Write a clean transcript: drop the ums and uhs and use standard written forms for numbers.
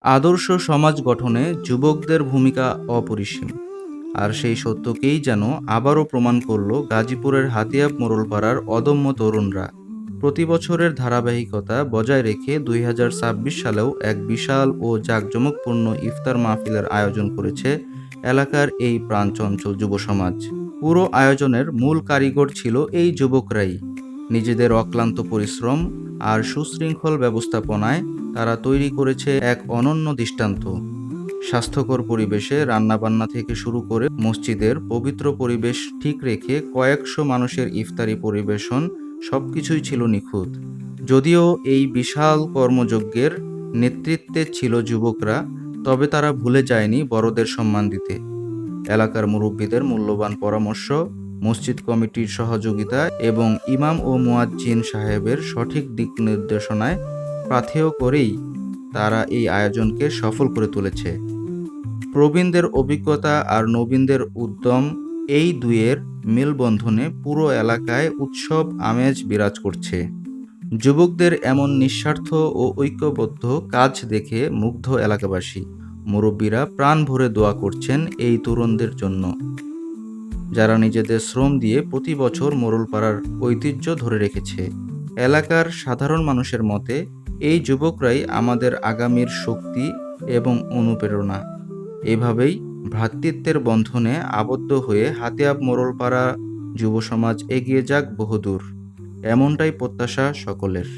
আদর্শ সমাজ গঠনে যুবকদের ভূমিকা অপরিসীম। আর সেই সত্যকেই যেন আবারও প্রমাণ করল গাজীপুরের হাতিয়াব মোড়লপাড়ার অদম্য তরুণরা। প্রতি বছরের ধারাবাহিকতা বজায় রেখে ২০২৬ সালেও এক বিশাল ও জাঁকজমকপূর্ণ ইফতার মাহফিলের আয়োজন করেছে এলাকার এই প্রাণচঞ্চল যুব সমাজ। পুরো আয়োজনের মূল কারিগর ছিল এই যুবকরাই। নিজেদের অক্লান্ত পরিশ্রম আর সুশৃঙ্খল ব্যবস্থাপনায় তারা তৈরি করেছে এক অনন্য দৃষ্টান্ত। স্বাস্থ্যকর পরিবেশে রান্নাবান্না থেকে শুরু করে মসজিদের পবিত্র পরিবেশ ঠিক রেখে কয়েকশো মানুষের ইফতারি পরিবেশন সবকিছুই ছিল নিখুঁত। যদিও এই বিশাল কর্মযজ্ঞের নেতৃত্বে ছিল যুবকরা, তবে তারা ভুলে যায়নি বড়দের সম্মান দিতে। এলাকার মুরব্বীদের মূল্যবান পরামর্শ, মসজিদ কমিটির সহযোগিতা এবং ইমাম ও মুয়াজ্জিন সাহেবের সঠিক দিক নির্দেশনায় পাথেয় করেই তারা এই আয়োজনকে সফল করে তুলেছে। প্রবীণদের অভিজ্ঞতা আর নবীনদের উদ্যম, এই দুইয়ের মেলবন্ধনে পুরো এলাকায় উৎসব আমেজ বিরাজ করছে। যুবকদের এমন নিঃস্বার্থ ও ঐক্যবদ্ধ কাজ দেখে মুগ্ধ এলাকাবাসী। মুরব্বীরা প্রাণ ভরে দোয়া করছেন এই তরুণদের জন্য, যারা নিজেদের শ্রম দিয়ে প্রতি বছর মোড়লপাড়ার ঐতিহ্য ধরে রেখেছে। এলাকার সাধারণ মানুষের মতে এই যুবকরাই আমাদের আগামীর শক্তি এবং অনুপ্রেরণা। এভাবেই ভ্রাতৃত্বের বন্ধনে আবদ্ধ হয়ে হাতিয়াব মোড়লপাড়া যুব সমাজ এগিয়ে যাক বহুদূর, এমনটাই প্রত্যাশা সকলের।